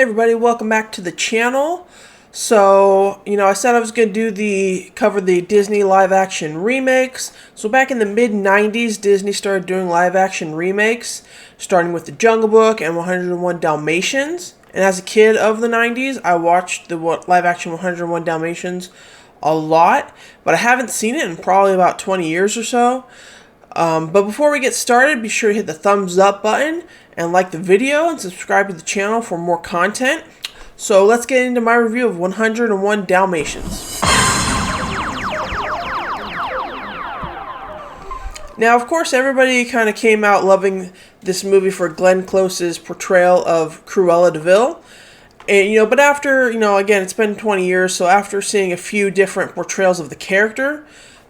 Everybody, welcome back to the channel. So, I said I was going to cover the Disney live action remakes. So back in the mid 90s, Disney started doing live action remakes, starting with The Jungle Book and 101 Dalmatians. And as a kid of the 90s, I watched the live action 101 Dalmatians a lot, but I haven't seen it in probably about 20 years or so. But before we get started, be sure to hit the thumbs up button and like the video and subscribe to the channel for more content. So let's get into my review of 101 Dalmatians. Now, of course, everybody kind of came out loving this movie for Glenn Close's portrayal of Cruella De Vil. And, but after, again, it's been 20 years, so after seeing a few different portrayals of the character,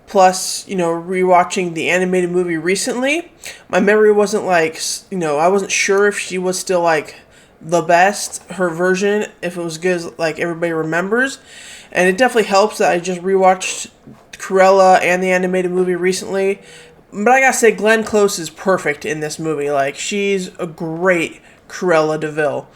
plus, rewatching the animated movie recently, my memory wasn't I wasn't sure if she was still the best, her version, if it was good as everybody remembers. And it definitely helps that I just rewatched Cruella and the animated movie recently. But I gotta say, Glenn Close is perfect in this movie. She's a great Cruella De Vil.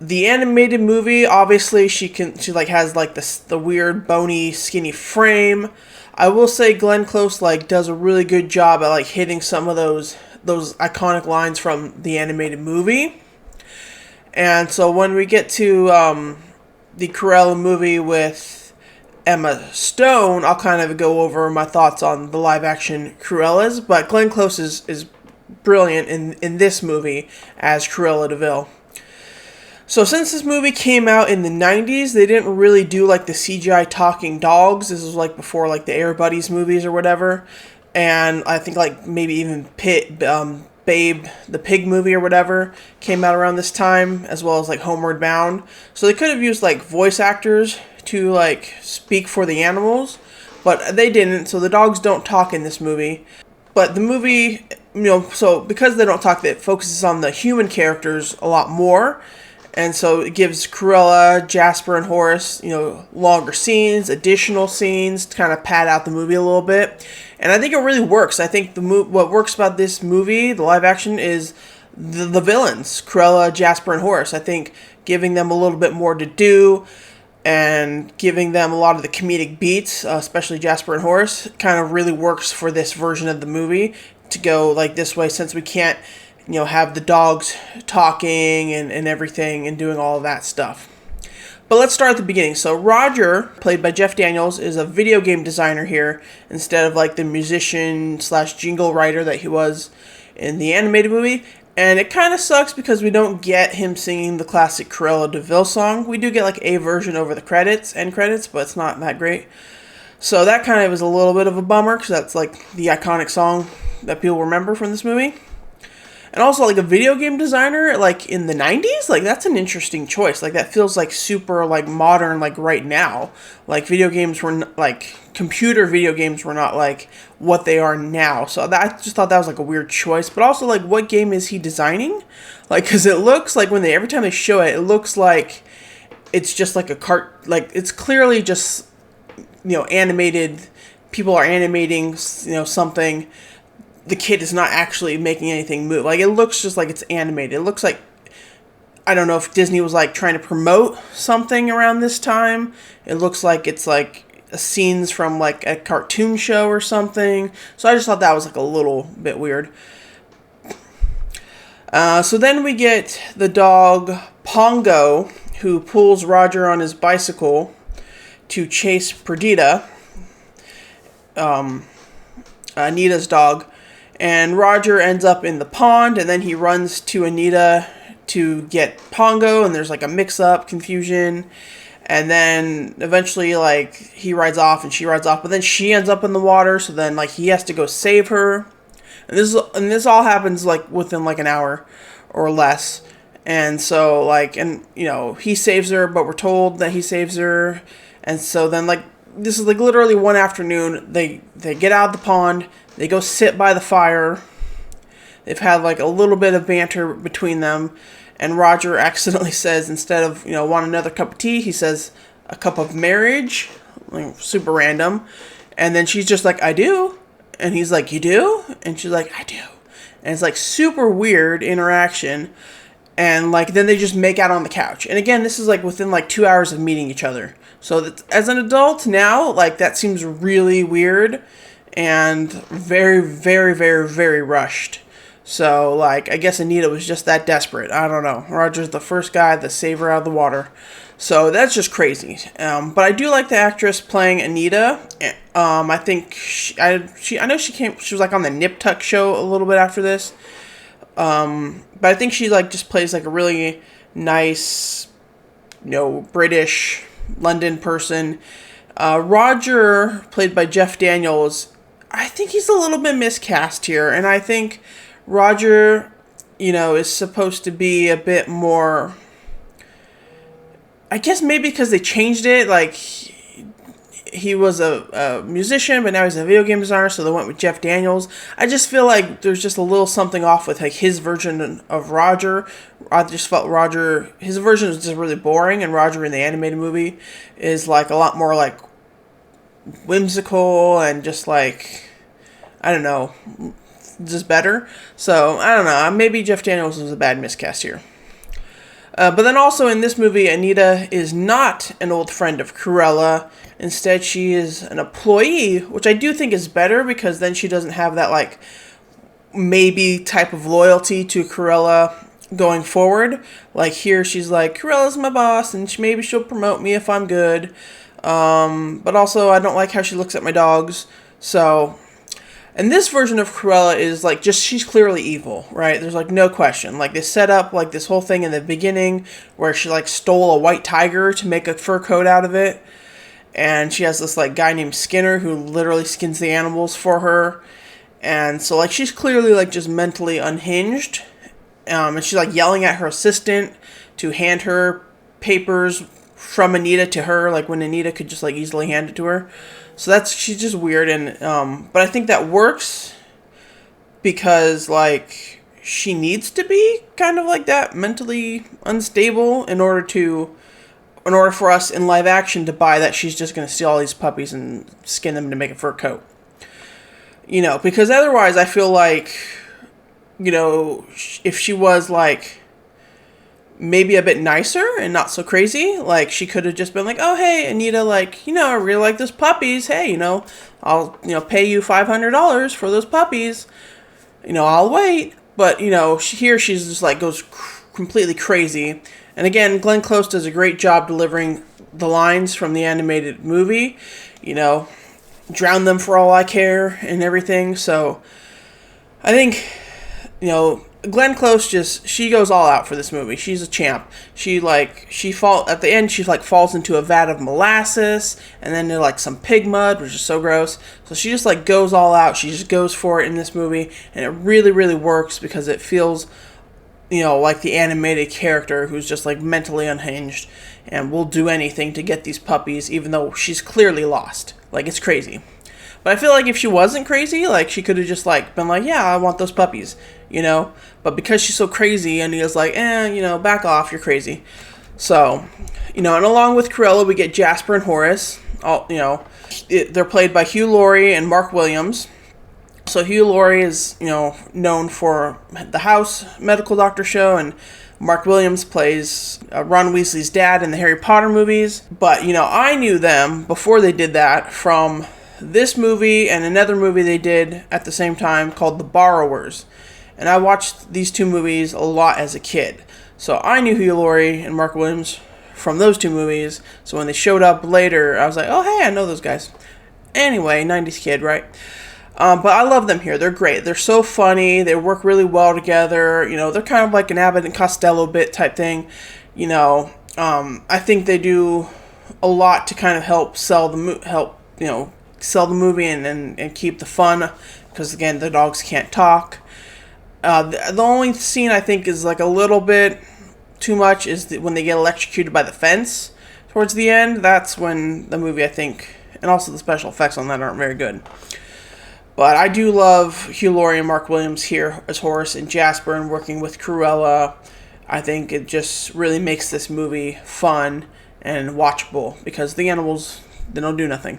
The animated movie, obviously, she has the weird bony skinny frame. I will say Glenn Close does a really good job at hitting some of those iconic lines from the animated movie. And so when we get to the Cruella movie with Emma Stone, I'll kind of go over my thoughts on the live action Cruellas. But Glenn Close is brilliant in this movie as Cruella De Vil. So since this movie came out in the 90s, they didn't really do the CGI talking dogs. This was before the Air Buddies movies or whatever. And I think maybe even Babe the Pig movie or whatever came out around this time, as well as Homeward Bound. So they could have used voice actors to speak for the animals, but they didn't. So the dogs don't talk in this movie. But the movie, so because they don't talk, it focuses on the human characters a lot more. And so it gives Cruella, Jasper, and Horace, longer scenes, additional scenes to kind of pad out the movie a little bit. And I think it really works. I think what works about this movie, the live action, is the villains, Cruella, Jasper, and Horace. I think giving them a little bit more to do and giving them a lot of the comedic beats, especially Jasper and Horace, kind of really works for this version of the movie to go this way, since we can't have the dogs talking and everything and doing all of that stuff. But let's start at the beginning. So Roger, played by Jeff Daniels, is a video game designer here instead of the musician / jingle writer that he was in the animated movie. And it kind of sucks because we don't get him singing the classic Cruella De Vil song. We do get a version over the end credits, but it's not that great. So that kind of is a little bit of a bummer because that's the iconic song that people remember from this movie. And also, a video game designer, in the 90s, that's an interesting choice. That feels, super, modern, right now. Video games were, computer video games were not, what they are now. So I just thought that was, a weird choice. But also, what game is he designing? Because it looks every time they show it, it looks like it's just, it's clearly just, animated. People are animating, something. The kid is not actually making anything move. It looks just like it's animated. It looks I don't know if Disney was trying to promote something around this time. It looks like it's scenes from a cartoon show or something. So I just thought that was a little bit weird. So then we get the dog Pongo, who pulls Roger on his bicycle to chase Perdita, Anita's dog. And Roger ends up in the pond, and then he runs to Anita to get Pongo, and there's a mix-up, confusion. And then eventually, he rides off and she rides off, but then she ends up in the water, so then, he has to go save her. And this all happens, within, an hour or less. And so, he saves her, but we're told that he saves her. And so then, this is, literally one afternoon, they get out of the pond. They go sit by the fire. They've had a little bit of banter between them. And Roger accidentally says, instead of, want another cup of tea, he says a cup of marriage. Super random. And then she's just I do. And he's you do? And she's I do. And it's super weird interaction. and like then they just make out on the couch. And again, this is like within like 2 hours of meeting each other. So that, as an adult now, like that seems really weird and very, very, very, very rushed. So like I guess Anita was just that desperate. I don't know. Roger's the first guy to save her out of the water. So that's just crazy. But I do like the actress playing Anita. I think I know she was like on the Nip Tuck show a little bit after this. But I think she like just plays like a really nice, British London person. Roger, played by Jeff Daniels, I think he's a little bit miscast here, and I think Roger, is supposed to be a bit more. I guess maybe because they changed it, like he was a musician, but now he's a video game designer, so they went with Jeff Daniels. I just feel like there's just a little something off with like his version of Roger. I just felt his version was just really boring, and Roger in the animated movie is like a lot more like whimsical and just like, I don't know, just better. So I don't know, maybe Jeff Daniels was a bad miscast here. But then also in this movie, Anita is not an old friend of Cruella. Instead, she is an employee, which I do think is better because then she doesn't have that, like, maybe type of loyalty to Cruella going forward. Like, here she's like, Cruella's my boss, and maybe she'll promote me if I'm good. But also, I don't like how she looks at my dogs. So, and this version of Cruella is like she's clearly evil, right? There's like no question. Like they set up like this whole thing in the beginning where she like stole a white tiger to make a fur coat out of it. And she has this like guy named Skinner who literally skins the animals for her. And so like she's clearly like just mentally unhinged. And she's like yelling at her assistant to hand her papers from Anita to her, like when Anita could just like easily hand it to her. So she's just weird, and but I think that works because like she needs to be kind of like that, mentally unstable in order for us in live action to buy that she's just going to steal all these puppies and skin them to make a fur coat. Because otherwise I feel like, if she was like maybe a bit nicer and not so crazy, like she could have just been like, oh hey Anita, like I really like those puppies, hey I'll pay you $500 for those puppies, I'll wait. But here she's just like goes completely crazy. And again, Glenn Close does a great job delivering the lines from the animated movie, drown them for all I care and everything. So I think Glenn Close she goes all out for this movie. She's a champ. At the end she like falls into a vat of molasses and then there's like some pig mud, which is so gross. So she just like goes all out. She just goes for it in this movie, and it really, really works because it feels like the animated character who's just like mentally unhinged and will do anything to get these puppies, even though she's clearly lost. Like it's crazy. But I feel like if she wasn't crazy, like she could have just like been like, yeah, I want those puppies, But because she's so crazy, and he was like, back off, you're crazy. So, and along with Cruella, we get Jasper and Horace. They're played by Hugh Laurie and Mark Williams. So Hugh Laurie is, known for the House Medical Doctor show, and Mark Williams plays Ron Weasley's dad in the Harry Potter movies. But, I knew them before they did that from this movie and another movie they did at the same time called The Borrowers. And I watched these two movies a lot as a kid. So I knew Hugh Laurie and Mark Williams from those two movies. So when they showed up later, I was like, oh, hey, I know those guys. Anyway, 90s kid, right? But I love them here. They're great. They're so funny. They work really well together. They're kind of like an Abbott and Costello bit type thing. I think they do a lot to kind of help sell the movie and keep the fun, because again, the dogs can't talk. The only scene I think is like a little bit too much is when they get electrocuted by the fence towards the end. That's when the movie, I think, and also the special effects on that aren't very good. But I do love Hugh Laurie and Mark Williams here as Horace and Jasper, and working with Cruella. I think it just really makes this movie fun and watchable, because the animals, they don't do nothing.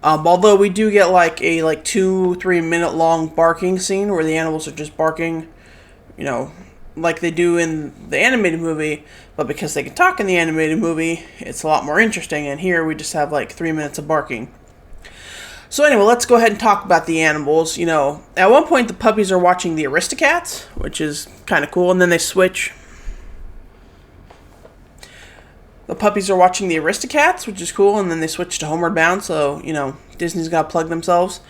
Although we do get like a 2-3 minute long barking scene where the animals are just barking, like they do in the animated movie, but because they can talk in the animated movie, it's a lot more interesting. And here we just have like 3 minutes of barking. So anyway, let's go ahead and talk about the animals. At one point the puppies are watching the Aristocats, which is kind of cool, and then they switch. The puppies are watching the Aristocats, which is cool, and then they switch to Homeward Bound, so, Disney's got to plug themselves.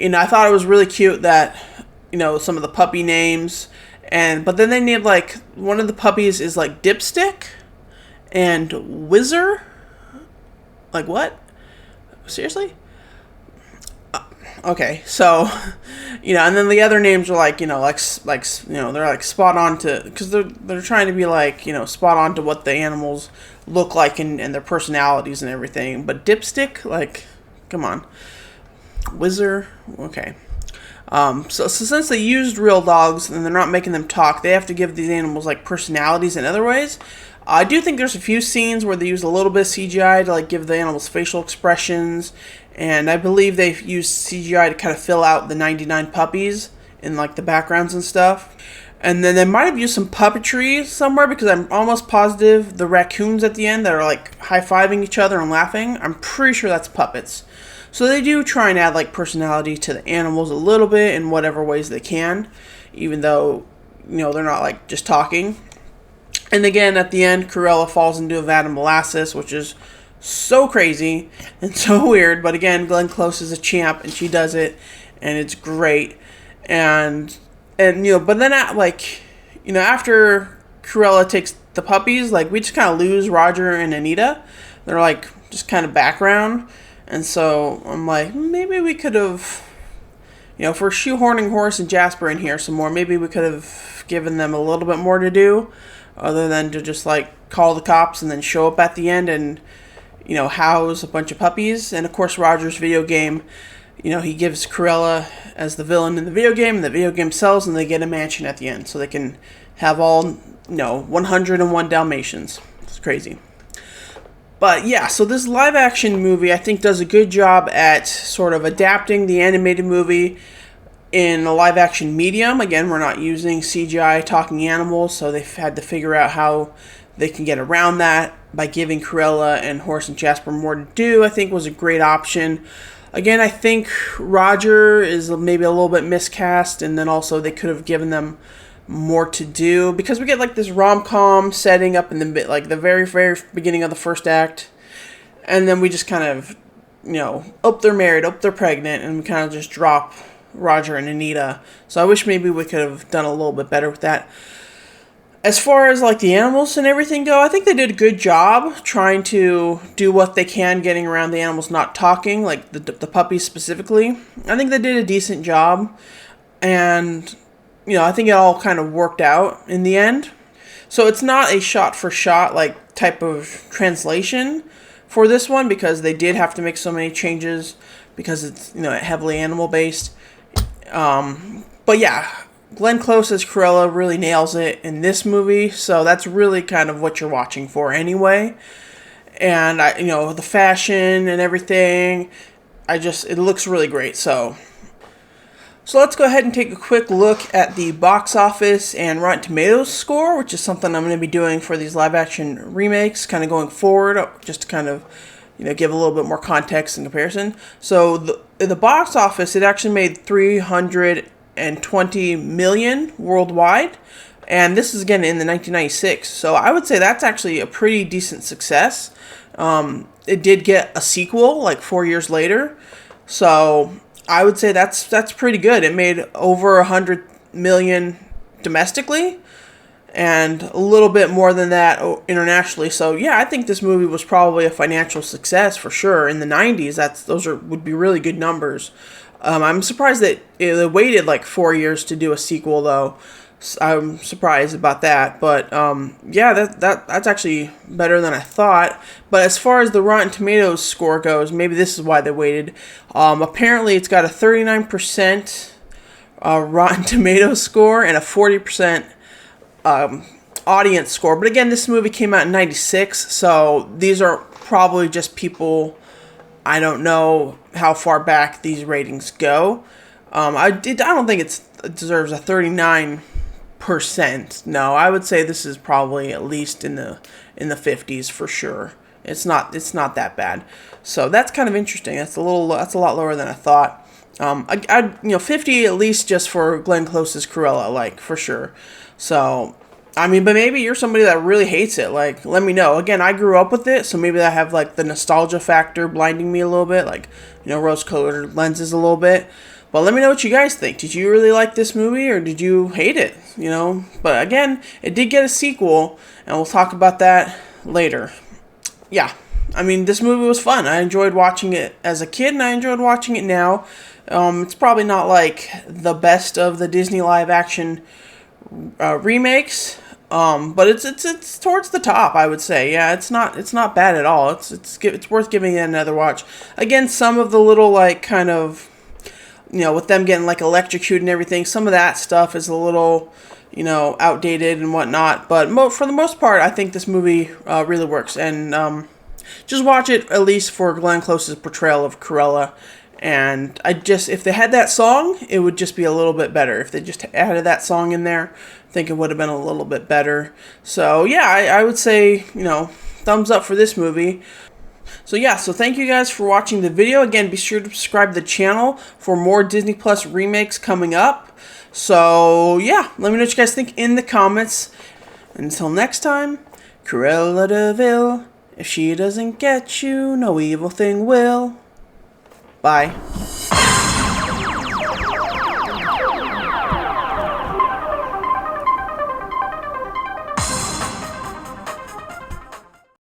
I thought it was really cute that, some of the puppy names, but then they named, like, one of the puppies is, like, Dipstick and Whizzer. Like, what? Seriously? Okay, so, and then the other names are like, they're like spot on to, because they're trying to be like, spot on to what the animals look like and their personalities and everything. But Dipstick, like, come on. Whizzer, okay. So since they used real dogs and they're not making them talk, they have to give these animals like personalities in other ways. I do think there's a few scenes where they use a little bit of CGI to like give the animals facial expressions, and I believe they've used CGI to kind of fill out the 99 puppies in like the backgrounds and stuff. And then they might have used some puppetry somewhere, because I'm almost positive the raccoons at the end that are like high-fiving each other and laughing, I'm pretty sure that's puppets. So they do try and add like personality to the animals a little bit in whatever ways they can, even though, they're not like just talking. And again, at the end, Cruella falls into a vat of molasses, which is so crazy and so weird. But again, Glenn Close is a champ, and she does it, and it's great. And but then after Cruella takes the puppies, like, we just kind of lose Roger and Anita. They're like just kind of background. And so I'm like, maybe we could have, if we're shoehorning Horace and Jasper in here some more, maybe we could have given them a little bit more to do, other than to just like call the cops and then show up at the end and, house a bunch of puppies. And of course, Roger's video game, he gives Cruella as the villain in the video game, and the video game sells, and they get a mansion at the end, so they can have all, 101 Dalmatians. It's crazy. But yeah, so this live action movie, I think, does a good job at sort of adapting the animated movie in a live action medium. Again, we're not using CGI talking animals, so they've had to figure out how they can get around that by giving Cruella and Horace and Jasper more to do. I think was a great option. Again, I think Roger is maybe a little bit miscast, and then also they could have given them more to do, because we get like this rom-com setting up in the the very, very beginning of the first act, and then we just kind of, they're married, they're pregnant, and we kind of just drop Roger and Anita. So I wish maybe we could have done a little bit better with that. As far as like the animals and everything go, I think they did a good job trying to do what they can getting around the animals not talking, like the puppies specifically. I think they did a decent job, and I think it all kind of worked out in the end. So it's not a shot-for-shot like type of translation for this one, because they did have to make so many changes because it's heavily animal-based. But yeah, Glenn Close as Cruella really nails it in this movie, so that's really kind of what you're watching for anyway. And the fashion and everything, it looks really great. So let's go ahead and take a quick look at the box office and Rotten Tomatoes score, which is something I'm going to be doing for these live action remakes kind of going forward, just to kind of give a little bit more context and comparison. So the box office, it actually made $320 million worldwide, and this is again in the 1996. So I would say that's actually a pretty decent success. It did get a sequel like 4 years later, so I would say that's pretty good. It made over 100 million domestically, and a little bit more than that internationally. So yeah, I think this movie was probably a financial success for sure. In the 90s, would be really good numbers. I'm surprised that they waited like 4 years to do a sequel, though. I'm surprised about that, but yeah, that's actually better than I thought. But as far as the Rotten Tomatoes score goes, maybe this is why they waited. Apparently, it's got a 39% Rotten Tomatoes score and a 40% audience score. But again, this movie came out in '96, so these are probably just people. I don't know how far back these ratings go. I don't think it deserves a 39% percent. No, I would say this is probably at least in the 50s for sure. It's not that bad. So that's kind of interesting. That's a lot lower than I thought. I 50 at least just for Glenn Close's Cruella, like, for sure. So, I mean, but maybe you're somebody that really hates it. Like, let me know. Again, I grew up with it, so maybe I have, like, the nostalgia factor blinding me a little bit, like, rose-colored lenses a little bit. But let me know what you guys think. Did you really like this movie, or did you hate it? But again, it did get a sequel, and we'll talk about that later. Yeah, I mean, this movie was fun. I enjoyed watching it as a kid, and I enjoyed watching it now. It's probably not like the best of the Disney live action remakes, but it's towards the top, I would say. Yeah, it's not bad at all. It's worth giving it another watch. Again, some of the little, like, kind of, with them getting, like, electrocuted and everything, some of that stuff is a little, outdated and whatnot. But for the most part, I think this movie really works. And just watch it at least for Glenn Close's portrayal of Cruella. And if they had that song, it would just be a little bit better. If they just added that song in there, I think it would have been a little bit better. So yeah, I would say, thumbs up for this movie. So yeah, so thank you guys for watching the video. Again, be sure to subscribe to the channel for more Disney Plus remakes coming up. So yeah, let me know what you guys think in the comments. Until next time, Cruella De Vil. If she doesn't get you, no evil thing will. Bye.